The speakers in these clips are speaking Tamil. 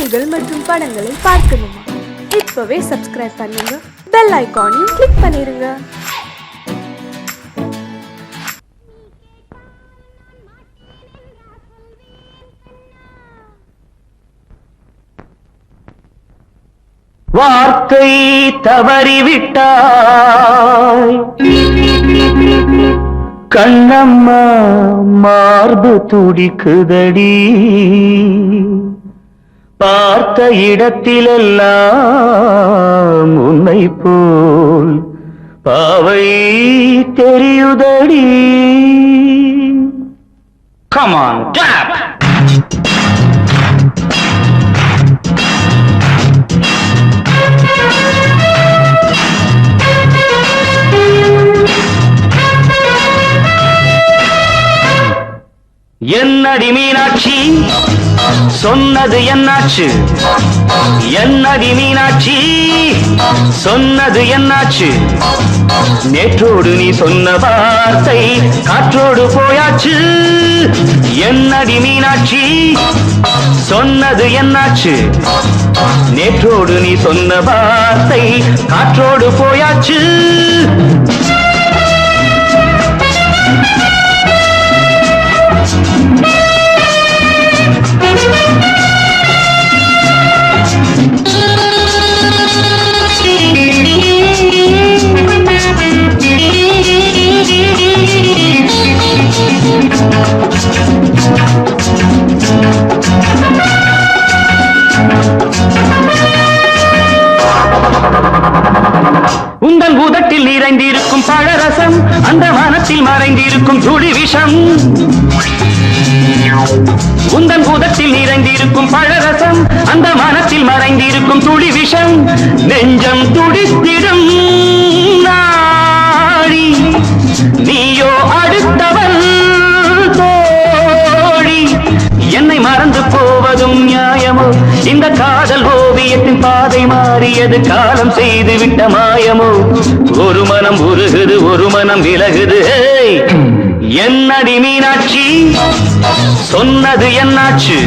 செய்திகள் மற்றும் படங்களை பார்க்கணுமா? இப்பவே சப்ஸ்கிரைப் பண்ணுங்க, பெல் ஐகானையும் கிளிக் பண்ணிருங்க. வார்த்தை தவறிவிட்டாய் கண்ணம்மா, மார்பு துடிக்குதடி. பார்த்த இடத்திலெல்லாம் உன்னை போல் பாவை தெரியுதடி. Come on, clap! என்னடி மீனாட்சி, சொன்னது என்னாச்சு? என்னடி மீனாட்சி, சொன்னது என்னாச்சு? நேற்றோடு நீ சொன்ன வார்த்தை காற்றோடு போயாச்சு. என்னடி மீனாட்சி, சொன்னது என்னாச்சு? நேற்றோடு நீ சொன்ன வார்த்தை காற்றோடு போயாச்சு. உந்தன் உதட்டில் நிறைந்திருக்கும் பழரசம், அந்த மனத்தில் மறைந்திருக்கும் துளி விஷம். உந்தன் உதட்டில் நிறைந்திருக்கும் பழரசம், அந்த மனத்தில் மறைந்திருக்கும் துளி விஷம். நெஞ்சம் துடித்திடும் நாடி, நீயோ அடுத்தவன் தோழி. என்னை மறந்து போவதும் நியாயமோ? இந்த காதல் ஓவியத்தின் பாதை மாறியது, காலம் செய்து விட்ட மாயமோ? ஒரு மனம் உருகுது, ஒரு மனம் விலகுது. என்னடி மீனாட்சி, சொன்னது என்னாச்சு?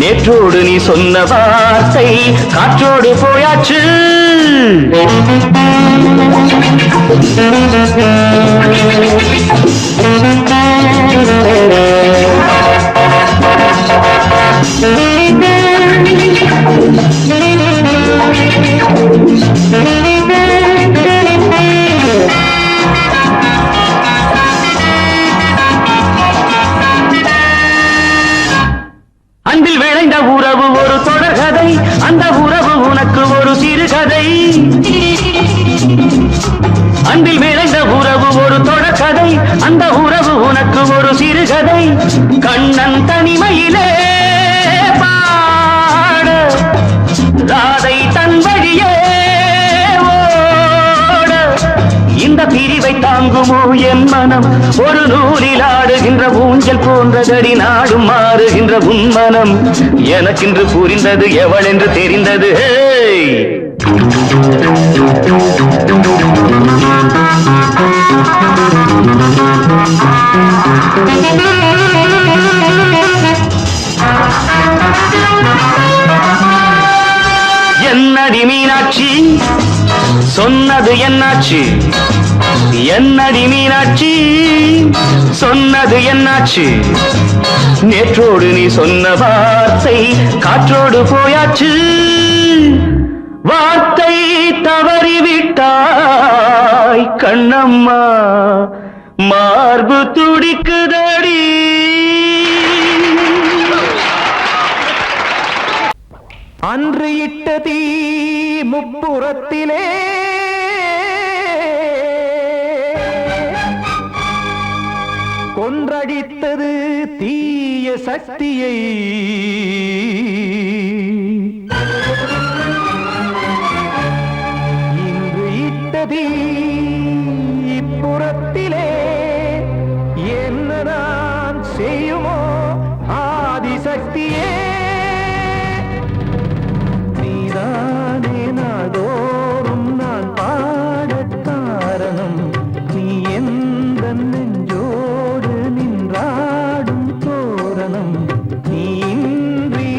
நேற்றோடு நீ சொன்ன வார்த்தை காற்றோடு போயாச்சு. அன்பில் விளைந்த உறவு ஒரு தொடர்கதை, அந்த உறவு உனக்கு ஒரு சிறுகதை. அன்பில் விளைந்த உறவு ஒரு தொடர்கதை, அந்த உறவு உனக்கு ஒரு சிறுகதை. கண்ணன் தனிமையிலே பாட, ராதை தன் வழியே ஓட. இந்த பிரிவை தாங்குமோ என் மனம்? ஒரு நூலில் ஆடுகின்ற ஊஞ்சல் போன்றதடி, நாடும் மாறுகின்ற உன்மனம். எனக்கென்று புரிந்தது எவள் என்று தெரிந்தது. என்னடி மீனாட்சி, சொன்னது என்னாச்சு? என்னடி மீனாட்சி, சொன்னது என்னாச்சு? நேற்றோடு நீ சொன்ன வார்த்தை காற்றோடு போயாச்சு. வார்த்தை தவறிவிட்டாய் கண்ணம்மா, மார்பு துடிக்குதடி. அன்று இட்ட தீ முப்புறத்திலே கொன்றடித்தது தீய சக்தியை. இன்று இட்ட தீ இப்புறத்திலே என்ன நான் செய்யுமோ ஆதிசக்தியே. நீதானே நாடோறும் நான் பாடக் காரணம், நீ எந்த நெஞ்சோடு நின்றாடும் தோரணம். நீ இன்றி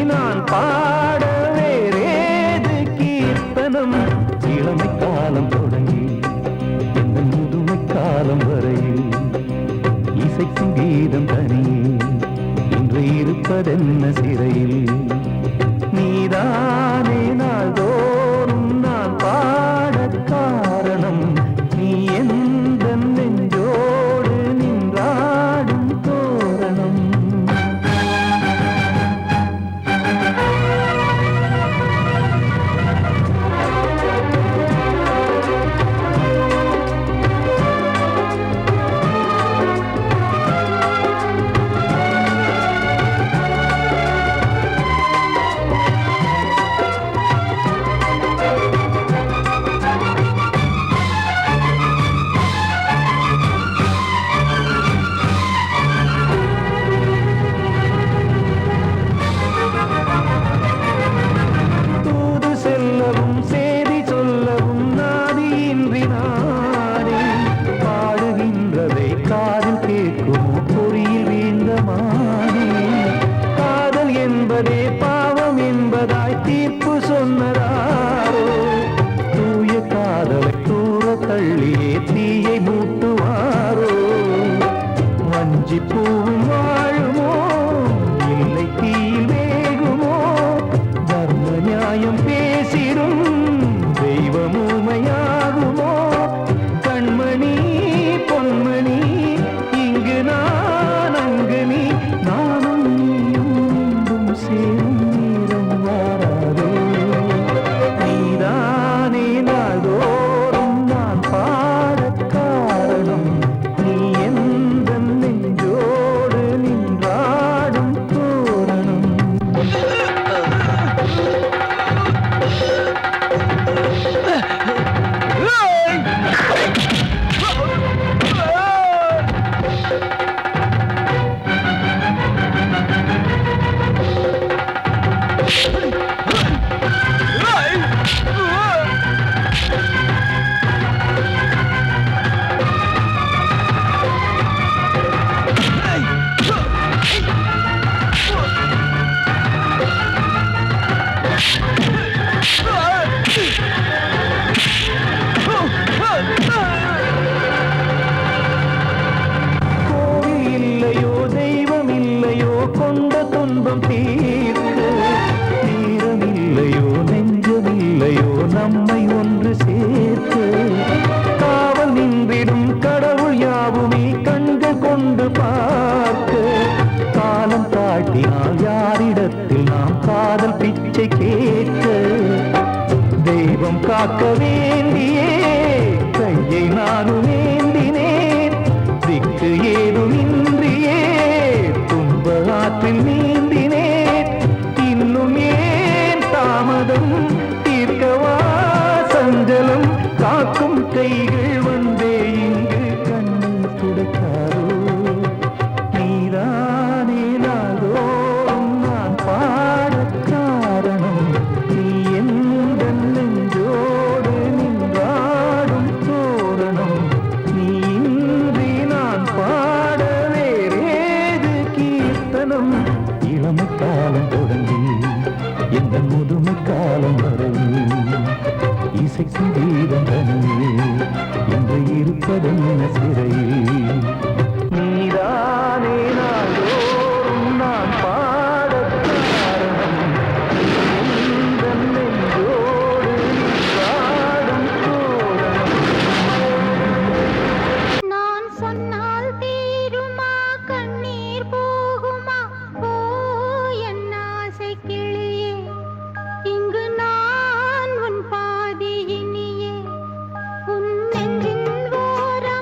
இருப்பதென்ன சிறையில் நீதானே நாள்தோறும் நான் பாடக் காரணம் நீ எந்த நெஞ்சோடு நின்றாடும் தோரணம் பாவம் என்பதாய் தீர்ப்பு சொன்னதாரோ தூய காதலை தூர தள்ளியே தீயை மூட்டுவாரோ வஞ்சி பூவும் வாழுமோ இல்லை தீயில் வேகுமோ தர்ம நியாயம் பேசிடும் தெய்வம் ஊமையாகுமோ கண்மணி பொன்மணி இங்கு நான் அங்கு நீ நானும் சேரும் நேரம் வாராதோ நீதானே நாள்தோறும் நான் பாடக் காரணம் நீ எந்த நெஞ்சோடு நின்றாடும் தோரணம் இல்லையோ தெய்வம் இல்லையோ கொண்ட துன்பம் தீர்க்க தீரம் இல்லையோ நெஞ்சம் இல்லையோ நம்மை ஒன்று சேர்க்க காவல் நின்றிடும் கடவுள் யாவுமே கண்கள் கொண்டு பார்க்க காலம் தாட்டினால் யாரிடத்தில் நாம் காதல் பிச்சை கேட்க தெய்வம் காக்க வேண்டியே கையை நானும் ஏந்தினேன் திக்கு ஏதுமின்றியே துன்ப ஆற்றில் நீந்தினேன் இன்னும் ஏன் தாமதம் தீர்க்கவா சஞ்சலம் காக்கும் கைகள் வந்தே இங்கு கண்ணீர் துடைக்காரோ நீதானே நாள்தோறும் நான் பாடக் காரணம் நீ எந்த நெஞ்சோடு நின்றாடும் தோரணம் நீ இன்றி நான் பாட வேறேது கீர்த்தனம் இளமை காலம் தொடங்கி எந்த முதுமை காலம் வரையில் இசைக்கும் தீபம் தனியே என்று இருப்பதென்ன சிறையில் நீதானே நாள்தோறும் நான் பாடக் காரணம் எந்த நெஞ்சோடு நின்றாடும் தோரணம் நான் சொன்னால் தீருமா கண்ணீர் போகுமா ஓ என் ஆசை கிளியே இங்கு நான் உன் பாதி இனியே உன் நெஞ்சின் ஓரா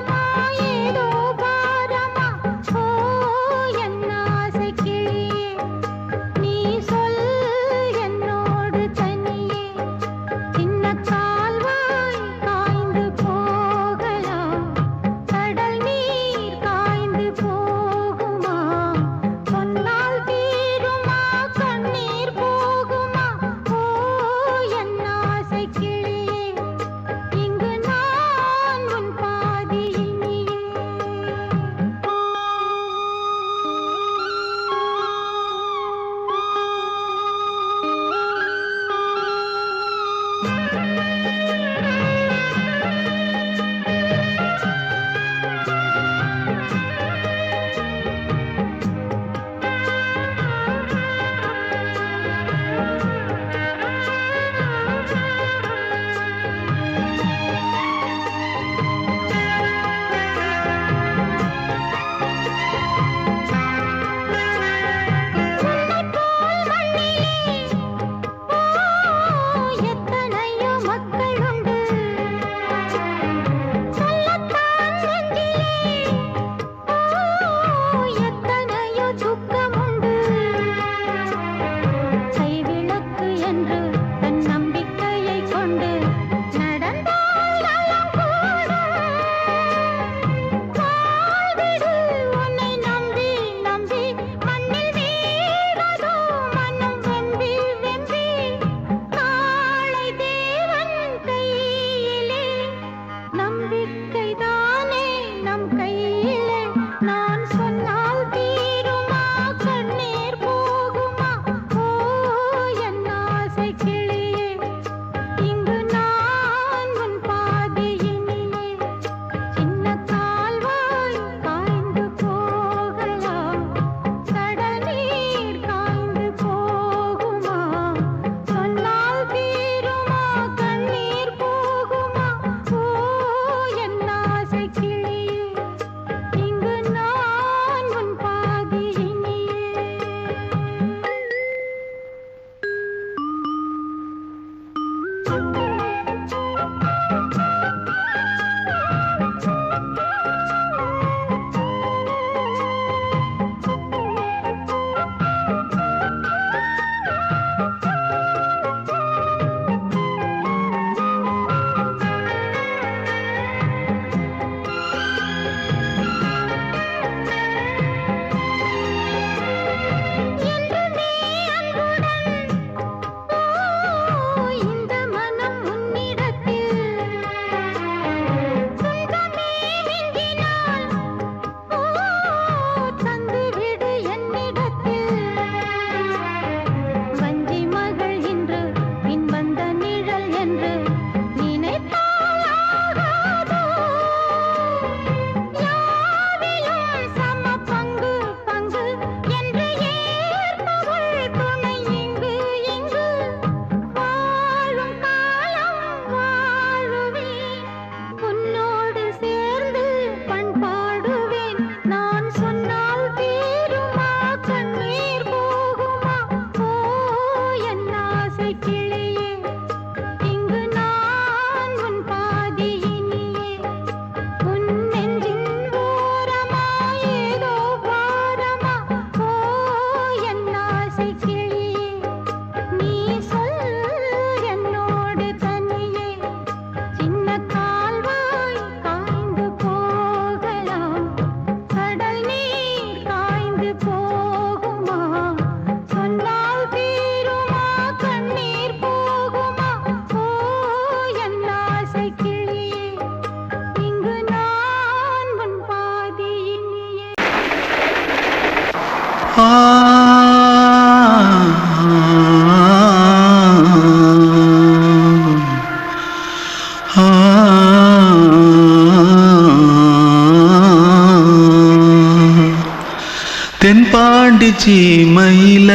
சீமையில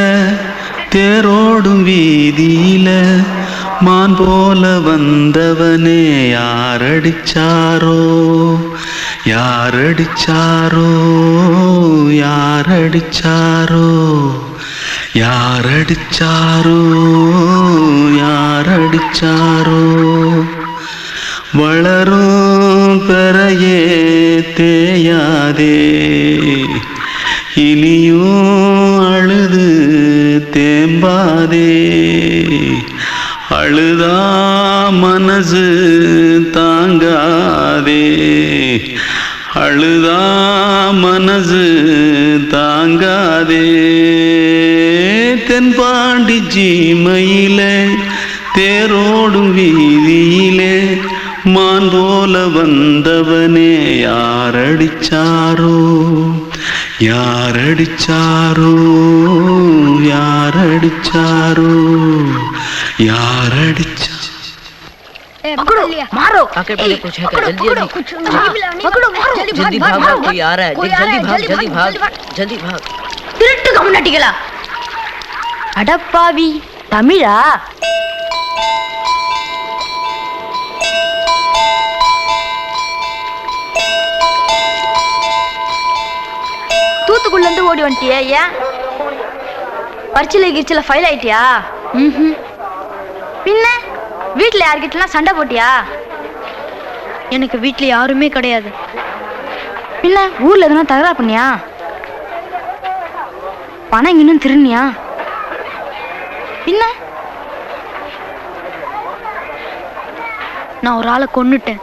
தேரோடும் வீதியில மான் போல வந்தவனே யாரடிச்சாரோ யாரடிச்சாரோ யாரடிச்சாரோ யாரடிச்சாரோ யாரடிச்சாரோ வளரும் பெறையே தேயாதே இனியும் அழுது தேம்பாதே அழுதா மனசு தாங்காதே அழுதா மனசு தாங்காதே தென்பாண்டி சீமையிலே தேரோடும் வீதியிலே மான் போல வந்தவனே யாரடிச்சாரோ யாரடிச்சாரோ யாரடிச்சாரோ யாரடிச்சா पकड़ो मारो आके पहले कुछ है क्या जल्दी जल्दी पकड़ो मारो जल्दी भाग भाग कोई आ रहा है देख जल्दी भाग जल्दी भाग திருட்டு கம்முனாட்டிகளா அடப்பாவி தமிழா தூத்துக்குள்ள இருந்து ஓடி வந்துட்டியா ஏன் பரிச்சையில கிரிச்சில ஃபைல் ஆயிட்டியா பின்ன வீட்டுல யார்கிட்டலாம் சண்டை போட்டியா எனக்கு வீட்டுல யாருமே கிடையாது பின்ன ஊர்ல எதுனா தகராறு பண்ணியா பணம் இன்னும் திருநியா பின்ன நான் ஒரு ஆளை கொன்னுட்டேன்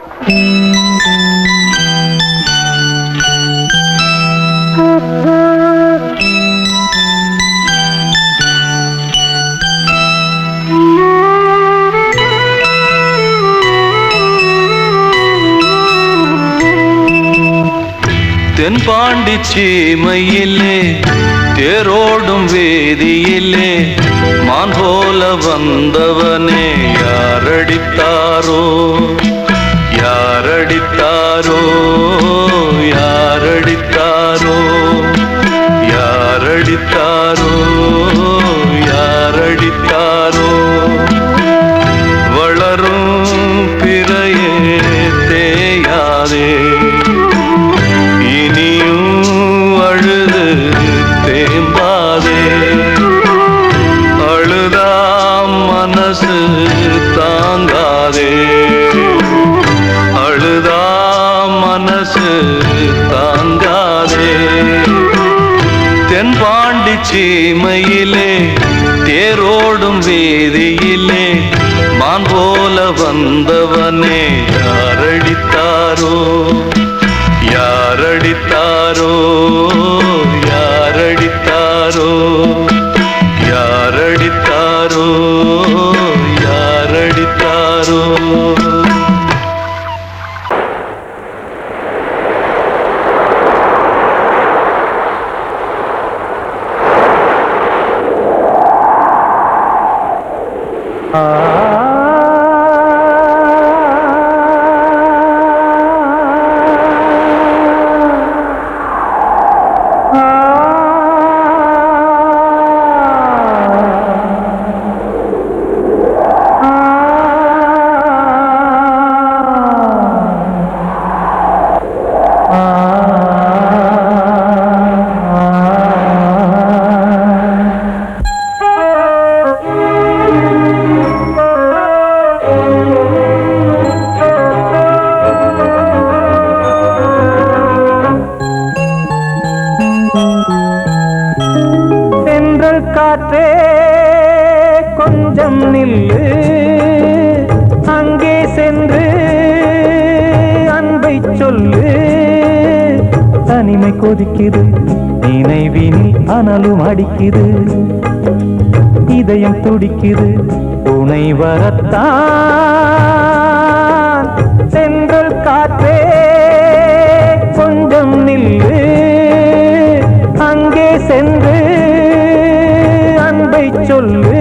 தென்பாண்டி சீமையிலே தேரோடும் வேதியிலே மான் போல வந்தவனே யாரடித்தாரோ யாரடித்தாரோ யாரடித்தாரோ யாரடித்தாரோ யாரடித்தாரோ வளரும் பிறையே தேயாதே இனியும் அழுது தேம்பாதே அழுதா மனசு தாங்காதே அழுதா மனசு தாங்காதே தென்பாண்டி சீமையிலே தேரோடும் வேதியிலே மான் போல வந்தவனே யாரடித்தாரோ யாரடித்தாரோ யாரடித்தாரோ யாரடித்தாரோ யாரடித்தாரோ காற்றே கொஞ்சம் நில்லு அங்கே சென்று அன்பை சொல்லு தனிமை கொதிக்குது நினைவினில் அனலும் அடிக்குது இதயம் துடிக்குது துணை வரத்தான் சென்றல் காற்றே கொஞ்சம் நில்லு அங்கே சென்று அன்பை சொல்லு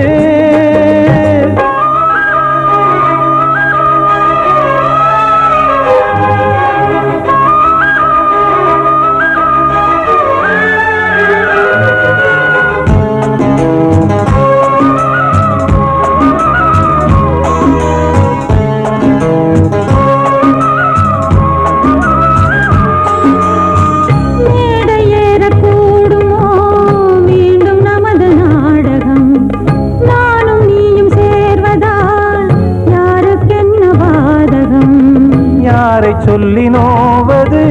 சொல்லி நோவது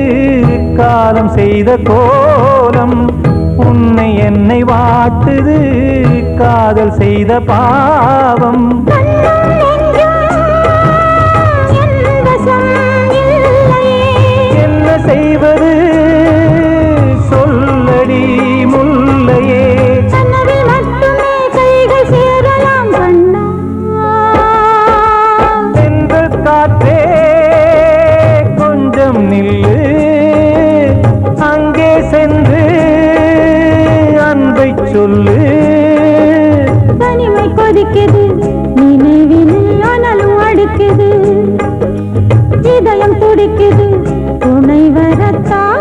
காலம் செய்த கோலம். உன்னை என்னை வாட்டுது காதல் செய்த பாவம். என்ன செய்வது சொல்லடி முல்லையே. தென்றல் காற்றே கொஞ்சம் நில்லு, அங்கே சென்று அன்பை சொல்லு. தனிமை கொதிக்குது நினைவினில் ஆனாலும் அடுக்குது, இதயம் துடிக்குது துணை வரத்தான்.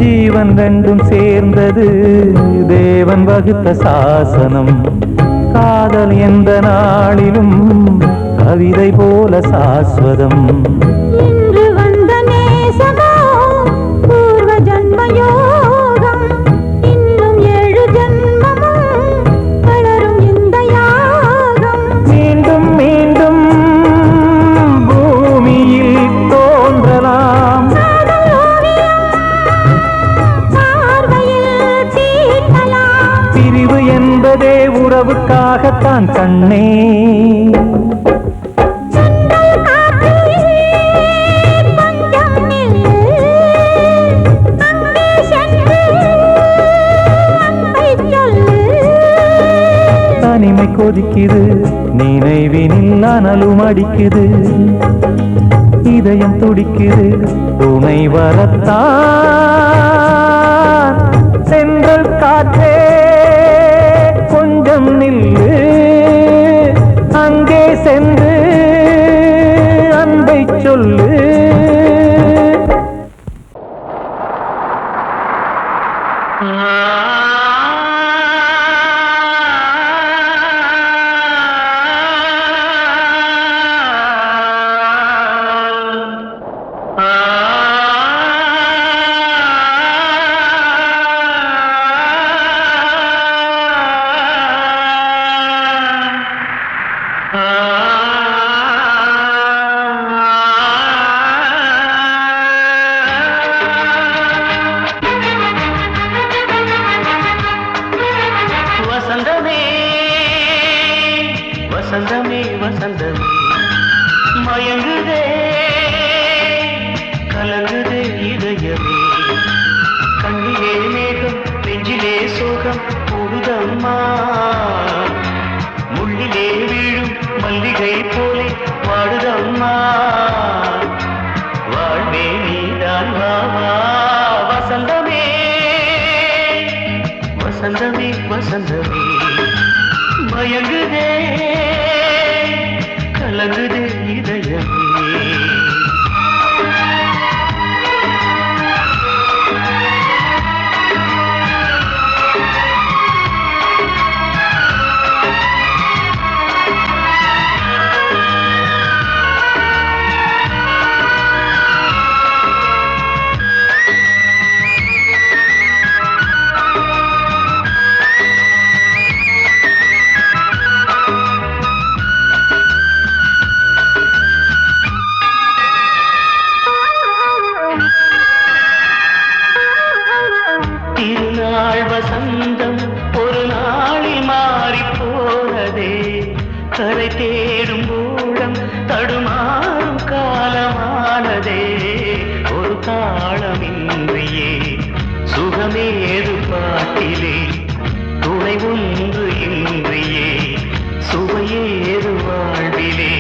ஜீவன் ரெண்டும் சேர்ந்தது தேவன் வகுத்த சாசனம். காதல் எந்த நாளிலும் கவிதை போல சாஸ்வதம். இன்று வந்த நேசமோ பூர்வ ஜன்ம யோகம், இன்னும் 7 ஜன்மமும் வளரும் இந்த யாகம். மீண்டும் மீண்டும் பூமியில் தோன்றலாம், பிரிவு என்பதே உறவுக்காகத்தான் கண்ணே. தனிமை கொதிக்குது நினைவினில் அனலும் அடிக்குது, இதயம் துடிக்குது துணை வரத்தான். சென்றல் காற்றே கொஞ்சம் நில்லு, அங்கே சென்று அன்பை சொல்லு. வசந்தமே வசந்தமே வசந்தமே மயங்குதே கலங்குதே இதயமே. கண்ணிலே மேகம் நெஞ்சிலே சோகம் கூடுதம்மா, முள்ளிலே வீழும் மல்லிகை போலே வாடுதம்மா. வாழ்வே நீதான் வாவா. வசந்தமே வசந்தமே வசந்தமே மயங்குதே கலங்குதே இதயமே. திருநாள் வசந்தம் ஒரு நாளில் மாறி போனதே, கரை தேடும் ஊழம் தடுமாறும் காலமானதே. ஒரு தாளமின்றியே சுகமேது பாட்டிலே, துணை ஒன்று இன்றியே சுவையேது வாழ்விலே.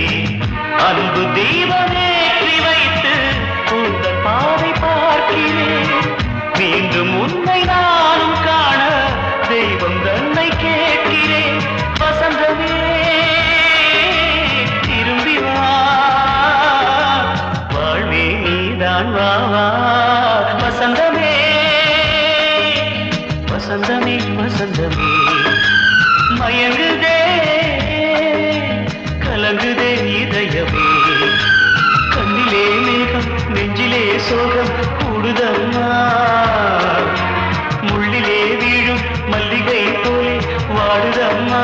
அன்பு தீ அம்மா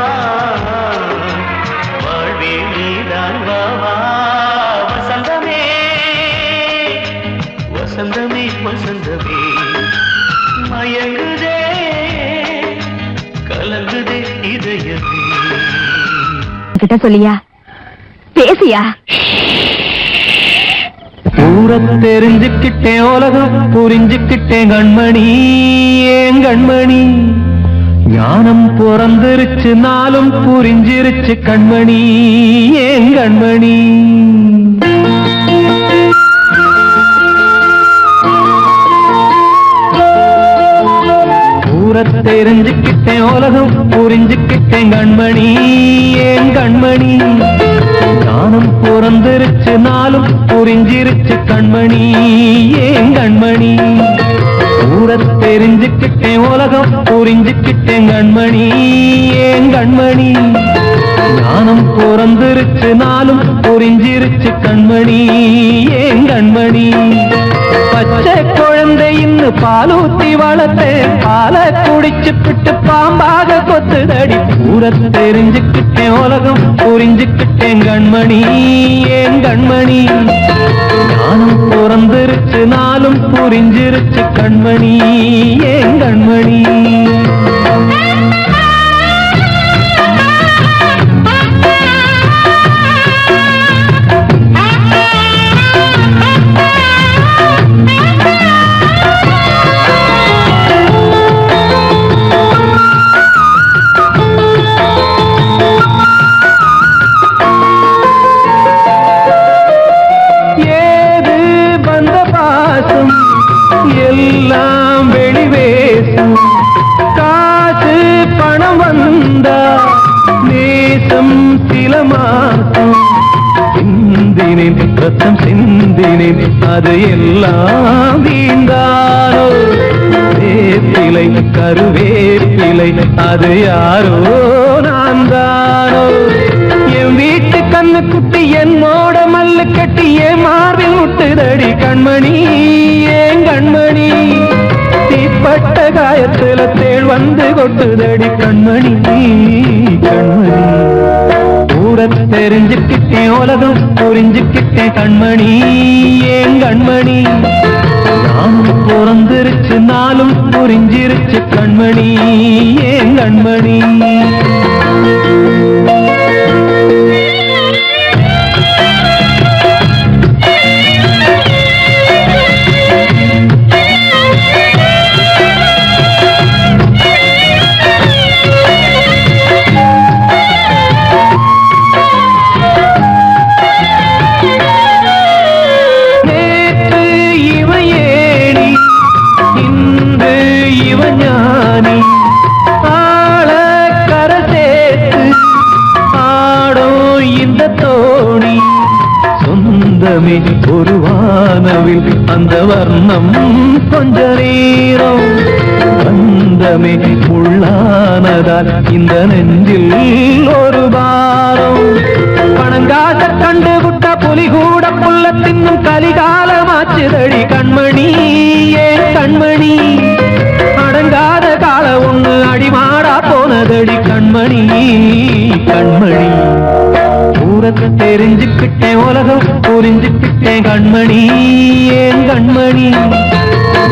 வாழ்வே நீதான் வாவா வசந்தமே வசந்தமே வசந்தமே மயங்குதே கலங்குதே இதயமே கிட்ட சொல்லியா பேசியா ஊர தெரிஞ்சுக்கிட்டேன் உலகம் புரிஞ்சுக்கிட்டேன் கண்மணி ஏன் கண்மணி ஞானம் பிறந்திருச்சு நாளும் புரிஞ்சிருச்சு கண்மணி ஏன் கண்மணி ஊர தெரிஞ்சுக்கிட்டேன் உலகம் புரிஞ்சுக்கிட்டேன் கண்மணி ஏன் கண்மணி ஞானம் பிறந்திருச்சு நாளும் புரிஞ்சிருச்சு கண்மணி ஏன் கண்மணி ஊர தெரிஞ்சுக்கிட்டேன் உலகம் புரிஞ்சுக்கிட்டேன் கண்மணி ஏன் கண்மணி ஞானம் பிறந்திருச்சு நாளும் புரிஞ்சிருச்சு கண்மணி ஏன் கண்மணி பச்சை குழந்தை இன்னும் பாலூத்தி வளர்த்தேன் பாலை குடிச்சு பிட்டு பாம்பாக கொத்துதடி ஊர தெரிஞ்சுக்கிட்டேன் உலகம் புரிஞ்சுக்கிட்டேன் கண்மணி ஏன் கண்மணி ஞானம் பிறந்திருச்சு நாளும் புரிஞ்சிருச்சு கண்மணி ஏன் கண்மணி எல்லாம் வெளிவேசம் காசு பணம் வந்தா நேசம் சில மாசம் சிந்தினேன் ரத்தம் சிந்தினேன் அது எல்லாம் வீண்டாரோ வேப்பிலை கருவேப்பிலை அது யாரோ நான் தானோ என் வீட்டு கண்ணு குட்டி என்னோட மல்லு கட்டி என் மார்பில் முட்டுதடி கண்மணி ஏன் கண்மணி தீப்பட்ட காயத்துல தேள் வந்து கொட்டுதடி கண்மணி கண்மணி ஊர தெரிஞ்சுக்கிட்டேன் உலகம் புரிஞ்சுக்கிட்டேன் கண்மணி ஏன் கண்மணி நானும் பிறந்திருச்சு நாளும் புரிஞ்சிருச்சு கண்மணி ஏன் கண்மணி ஒரு வானவில் அந்த வர்ணம் கொஞ்ச நேரம் பந்தமே உள்ளானதால் இந்த நெஞ்சில் ஒரு பாரம் பணங்காட்ட கண்டு விட்ட புலி கூட புல்ல தின்னும் கலிகாலமாச்சுதடி கண்மணி ஏன் கண்மணி அடங்காத கால ஒண்ணு அடிமாடா போனதடி கண்மணி கண்மணி ஊரத்தை தெரிஞ்சுக்கிட்டேன் உலகம் புரிஞ்சுக்கிட்டேன் கண்மணி ஏன் கண்மணி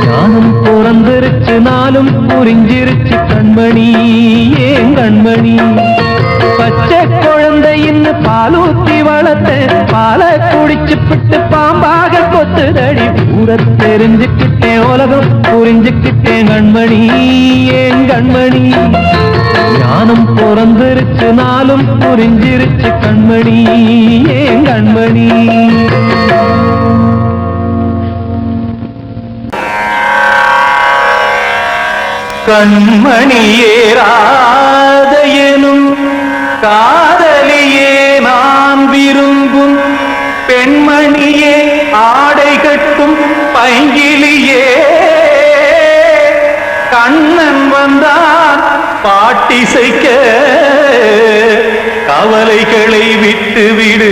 ஞானம் பிறந்திருச்சு நாளும் புரிஞ்சிருச்சு கண்மணி ஏன் கண்மணி பச்சை குழந்தை இன்னும் பாலூத்தி வளர்த்தேன் பாலை குடிச்சு பிட்டு பாம்பாக கொத்துதடி ஊர தெரிஞ்சுக்கிட்டேன் உலகம் புரிஞ்சுக்கிட்டேன் கண்மணி ஏன் கண்மணி ஞானம் பிறந்திருச்சு நாளும் புரிஞ்சிருச்சு கண்மணி ஏன் கண்மணி கண்மணியேராத எனும் காதலியே நான் விரும்பும் பெண்மணியே ஆடை கட்டும் பைங்கிலியே கண்ணன் வந்தான் பாட்டிசைக்க கவலைகளை விட்டுவிடு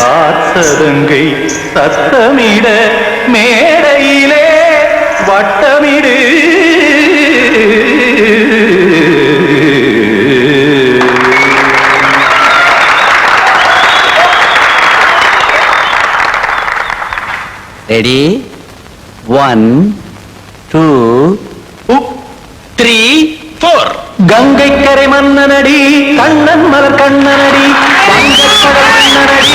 காத்ததங்கை சத்தமிட மேடையிலே வட்டமிடு ரெடி 1 2 3 4 கங்கை கரை மன்னனடி கண்ணன் மலர் கண்ணனடி கண்ணனடி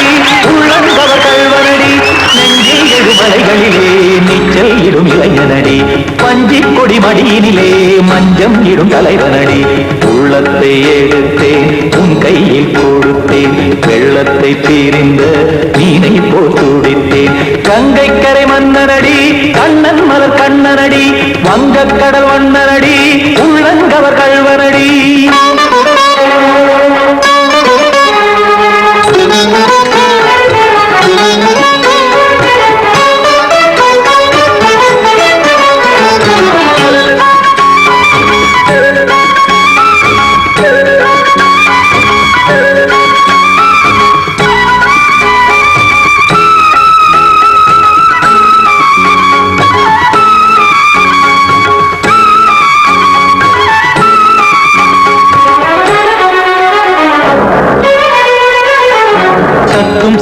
உள்ளங்கவர் கல்வனடி நெஞ்சில் எழுமலைகளிலே நீச்சல் இடும் இளைஞனடி பஞ்சி கொடி மடியினிலே மஞ்சம் இடும் தலைவனடி உள்ளத்தை எடுத்தேன் உன் கையில் கொடுத்தேன் வெள்ளத்தை பிரிந்த மீனை போல் துடித்தேன் கங்கை கரை மன்னனடி கண்ணன் மலர் கண்ணனடி வங்கக் கடல் வண்ணனடி உள்ளங்கவர் கல்வனடி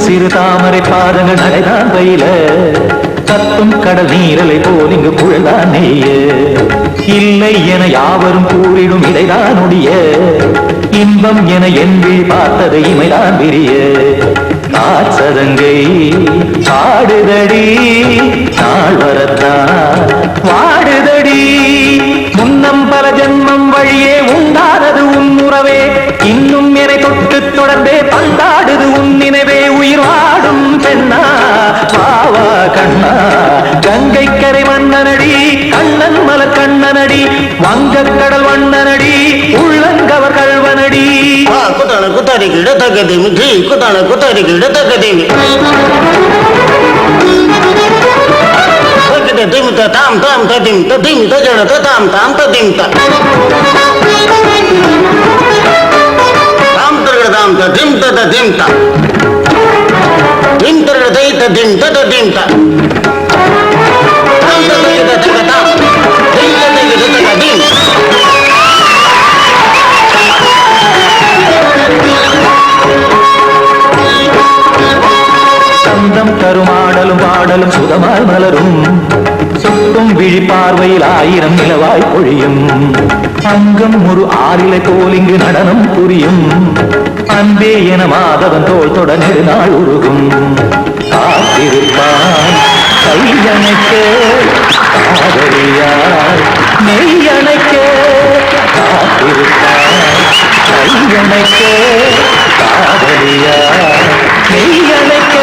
சிறு தாமரை பாதங்கள் நடைதான் பயில கத்தும் கடல் நீரலை போல் இங்கு குழல்தான் நெய்ய இல்லை என யாவரும் கூறிடும் இடைதான் உடைய இன்பம் என என்பி பார்த்தது இமைதான் விரிய காசதங்கை பாடுதடி நாள் வரத்தான் வாடுதடி முன்னம் பல ஜென்மம் வழியே உண்டானது உன் உறவே இன்னும் என்னை தொட்டு தொடர்ந்தே பந்தாடுது உன் நினைவே உயிர் வாடும் பெண்ணா பாவா கண்ணா கங்கை கரை மன்னனடி கண்ணன் மலர் கண்ணனடி வங்கக் கடல் வண்ணனடி உள்ளங்கவர் கல்வனடி குத்தான குத்தாரி கிட தக்கதேமி ஜி குத்தான குத்தாரி கிட தக்கதேமி திம் தாம் தாம் திம் திம் தஜன தாம் தாம் திம் தாம் தரகட தாம் திம் திம் தாம் திம் தரகட தை திம் திம் தாம் தாம் தரகட தக்க தாம் திம் தரகட திம் சந்தம் கருமாடலும் பாடலும் சுதமாய் மலரும் சுட்டும் விழி பார்வையில் ஆயிரம் நிலவாய் பொழியும் அங்கம் ஒரு ஆறிலை போல் இங்கு நடனம் புரியும் அன்பே என மாதவன் தோள் தொட நெடுநாள் உருகும் காத்திருப்பான் கையணைக்க காதலியார் மெய்யணைக்க காத்திருப்பான் கையணைக்க காதலியார் மெய்யணைக்க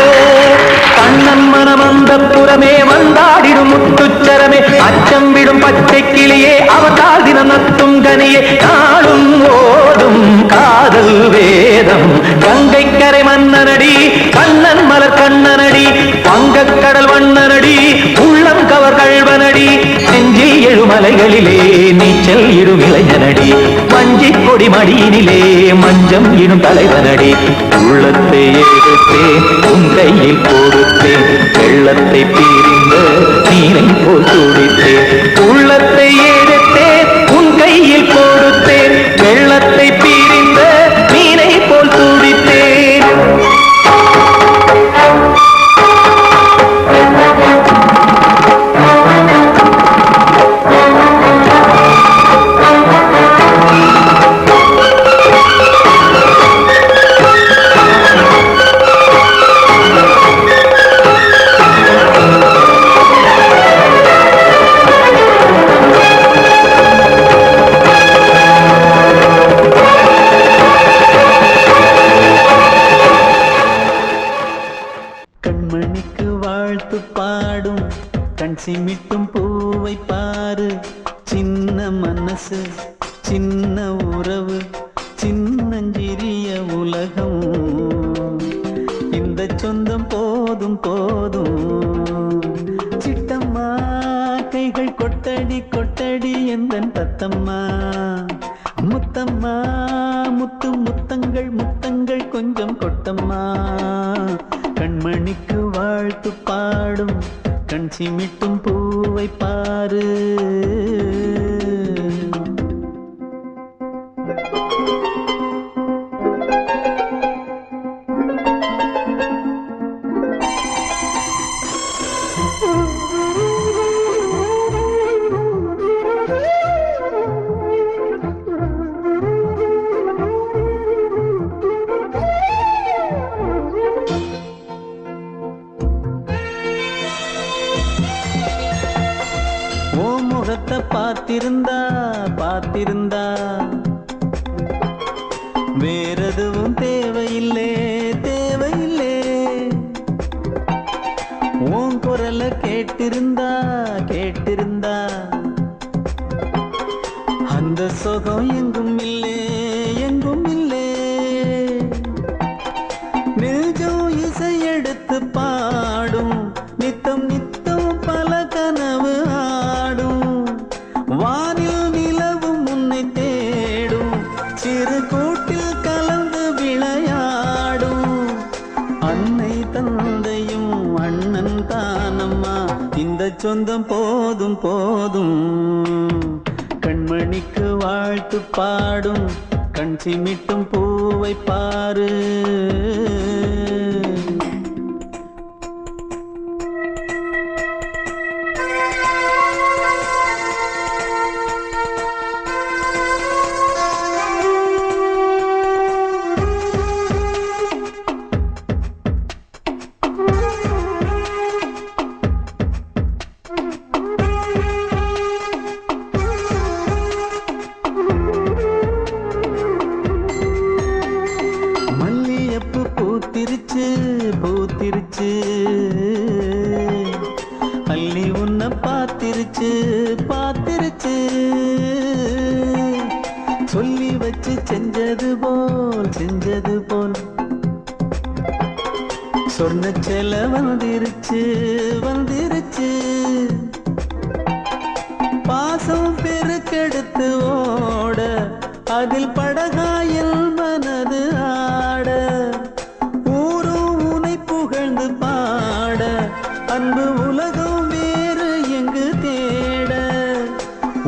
கண்ணன் மனம் அந்த புறமே வந்தாடிடும் முத்துச்சரமே அச்சம் விடும் பச்சை கிளியே அவதால் தினம் நத்தும் கனியே நாளும் ஓடும் காதல் வேதம் கங்கை கரை மன்னனடி கண்ணன் மலர் கண்ணனடி வங்கக் கடல் வண்ணனடி உள்ளம் கவர் கல்வனடி நெஞ்சில் எழுமலைகளிலே நீச்சல் இடும் இளைஞனடி வஞ்சி கொடி மடியினிலே மஞ்சம் இடும் தலைவனடி உள்ளத்தை எடுத்தேன் உன் கையில் கொடுத்தேன் வெள்ளத்தை பிரிந்த நீரை போல் துடித்தேன் உள்ளத்தை எடுத்தேன் உன் கையில் கொடுத்தேன் வெள்ளத்தை பிரிந்த நீரை போல் துடித்தேன் கண்மணிக்கு வாழ்த்து பாடும் கண் சிமிட்டும் பூவை பாரு சின்ன மனசு சின்ன உறவு சின்னஞ்சிறிய உலகம் இந்த சொந்தம் போதும் போதும் சிட்டம்மா கைகள் கொட்டடி கொட்டடி எந்தன் தத்தம்மா முத்தம்மா முத்து முத்தங்கள் முத்தங்கள் கொஞ்சம் கொட்டம்மா கண்மணிக்கு வாழ்த்து பாடும் கண் சிமிட்டும் பூவை பாரு வேறெதுவும் தேவையில்லை தேவையில்லை. உன் குரல கேட்டிருந்தா கேட்டிருந்தா அந்த சுகம் எங்கும் இல்லே எங்கும் இல்லே. நெஞ்சம் இசை எடுத்து பாடும் நித்தம் நித்தம் பல கனவு ஆடும். வானில் நிலவும் உன்னை தேடும் சிறு கூட்டில் கலந்து விளையாடும். அன்னை தந்தையும் அண்ணன் தானம்மா இந்த சொந்தம் போதும் போதும். கண்மணிக்கு வாழ்த்து பாடும் கண் சிமிட்டும் பூவை பாரு. மல்லியப்பு பூத்திருச்சு பூத்திருச்சு. அள்ளி உன்னை பார்த்திருச்சு பார்த்திருச்சு. சொல்லி வச்சு செஞ்சது போல் சொன்ன செல வந்துருச்சு வந்துருச்சு. பாசம் பெருக்கெடுத்து ஓட அதில் படகாயில் மனது ஆட. ஊரும் உனை புகழ்ந்து பாட அன்பு உலகம் வேறு எங்கு தேட.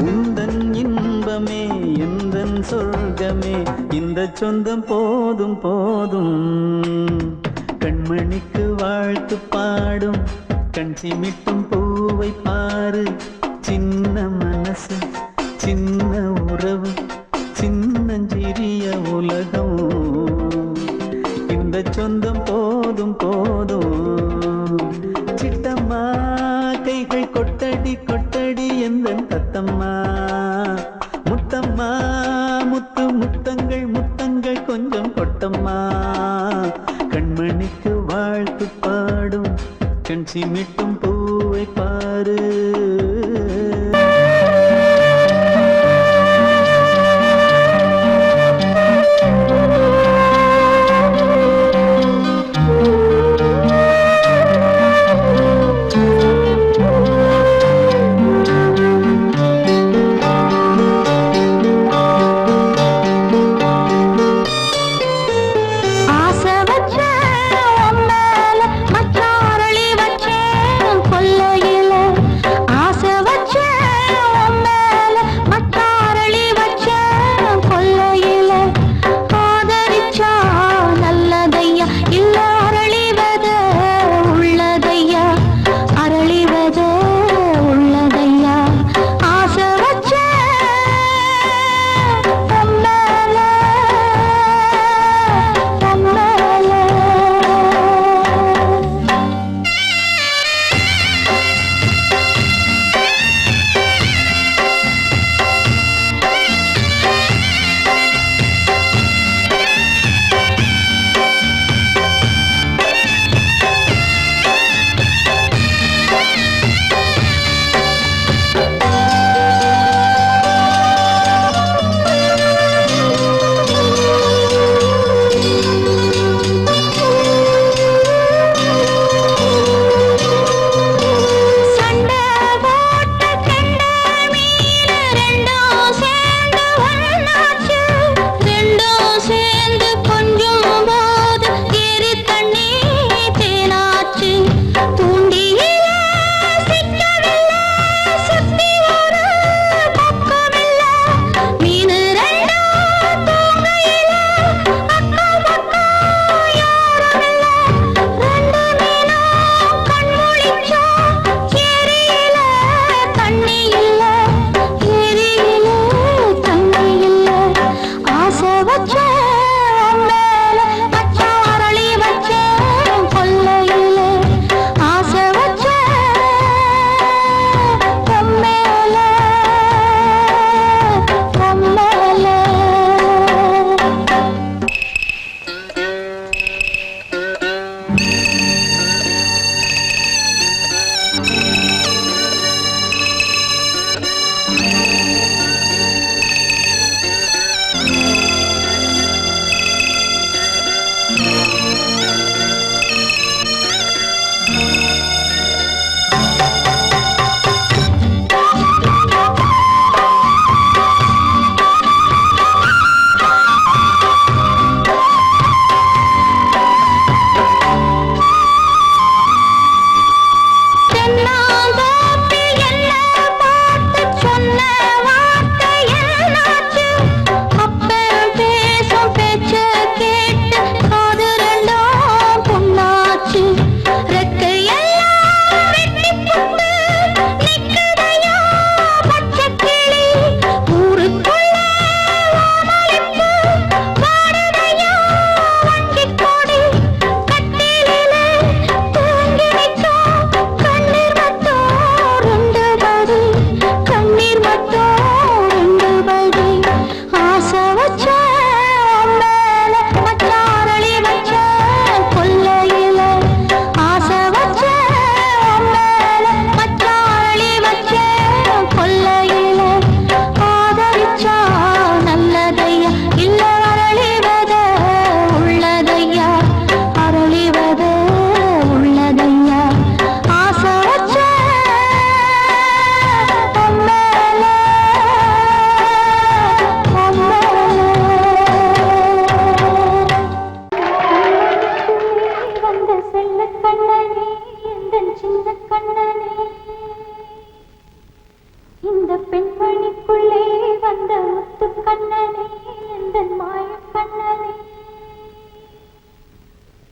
உந்தன் இன்பமே எந்தன் சொர்க்கமே இந்த சொந்தம் போதும் போதும். கண்மணிக்கு வாழ்த்து பாடும் கண் சிமிட்டும் பூவை பாரு. சின்ன மனசு சின்ன உறவு சின்னஞ்சிறிய உலகம் இந்த சொந்தம் போதும் போதும். சிட்டம்மா கைகள் கொட்டடி கொட்டடி எந்தன் தத்தம்மா. முத்தம்மா முத்து முத்தங்கள் முத்தங்கள் கொஞ்சம் கொட்டம்மா. கண்மணிக்கு வாழ்த்து பாடும் கண் சிமிட்டும் பூவை பாரு.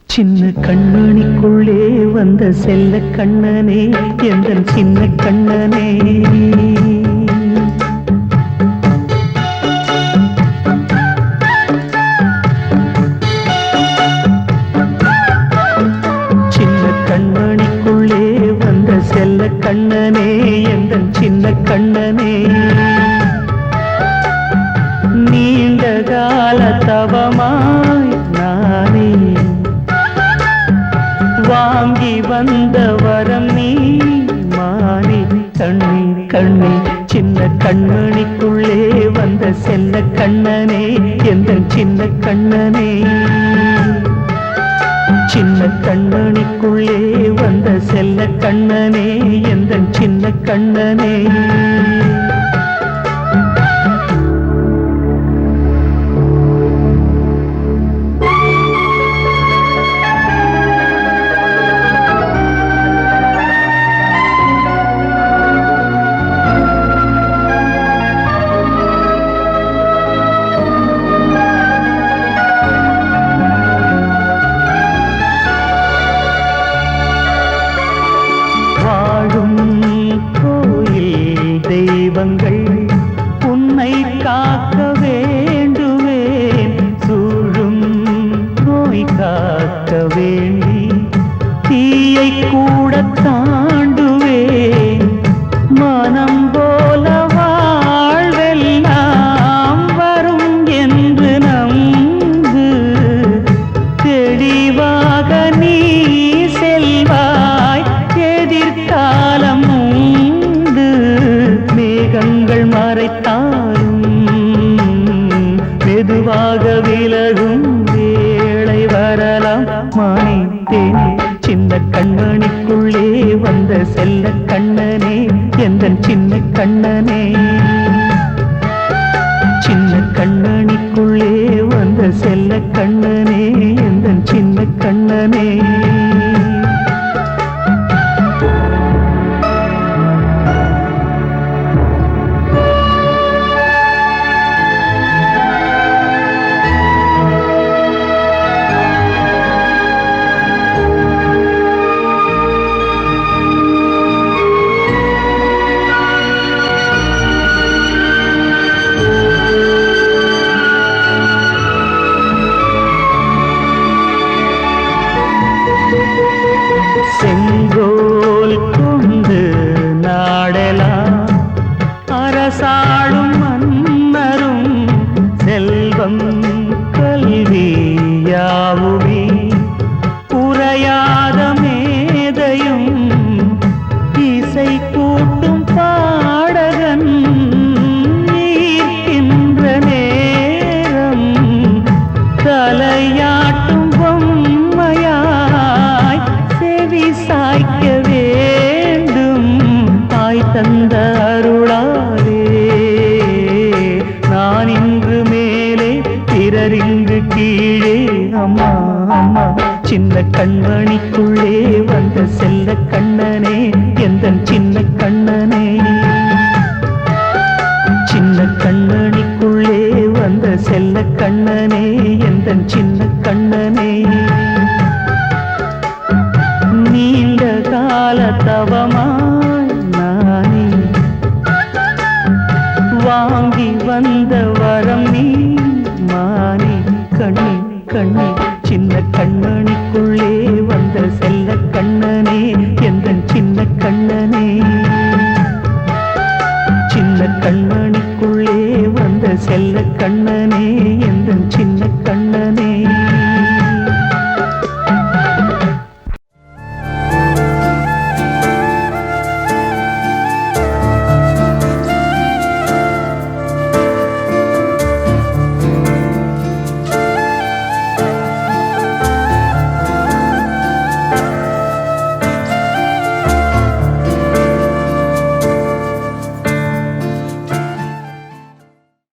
சின்ன கண்மணிக்குள்ளே வந்த செல்ல கண்ணனே எந்தன் சின்ன கண்ணனே சின்ன கண்மணிக்குள்ளே வந்த செல்ல கண்ணனே எந்தன் சின்ன கண்ணனே நீண்ட கால தவமாய் நானே வாங்கி வந்த வரம் நீ மாறி கண்ணி கண்ணி சின்ன கண்மணிக்குள்ளே வந்த செல்ல கண்ணனே எந்தன் சின்ன கண்ணனே சின்ன கண்மணிக்குள்ளே வந்த செல்ல கண்ணனே எந்தன் சின்ன கண்ணனே உன்னை காக்க வேண்டுவேன் சூழும் நோய் காக்க வேண்டி தீயை கூட தாண்டுவேன் மனம் போல வாழ்வெல்லாம் வரும் என்று நம்பு தெளிவாக நீ செல்வாய் எதிர்காலம் மேகங்கள் மறைத்தாலும் மெதுவாக விலகும் வேளை வரலாம் மானித்தேனே சின்ன கண்மணிக்குள்ளே வந்த செல்ல கண்ணனே எந்தன் சின்ன கண்ணனே சின்ன கண்மணிக்குள்ளே வந்த செல்ல கண்ணனே எந்தன் சின்ன கண்ணனே செங்கோல் கொண்டு நாடலாம் அரசாளும் மன்னரும் செல்வம் கல்வி யாவுமே உரையாத மேதையும் இசை கூட்டும் பாடகன் ஈர்க்கின்ற நேரம் தலையாட்டும் பொம்மையாய் செவி சாய்க்க வேண்டும் தாய் தந்த அருளாலே நான் இன்று மேலே பிறர் இங்கு கீழே அம்மா அம்மா சின்ன கண்மணிக்குள்ளே வந்த செல்ல கண்ணனே எந்தன் சின்ன கண்ணனே சின்ன கண்மணிக்குள்ளே வந்த செல்ல கண்ணனே எந்தன் சின்ன கண்ணனே நீண்ட கால தவமாய் நானே வாங்கி வந்த வரம் நீ மாறி கண்ணி கண்ணி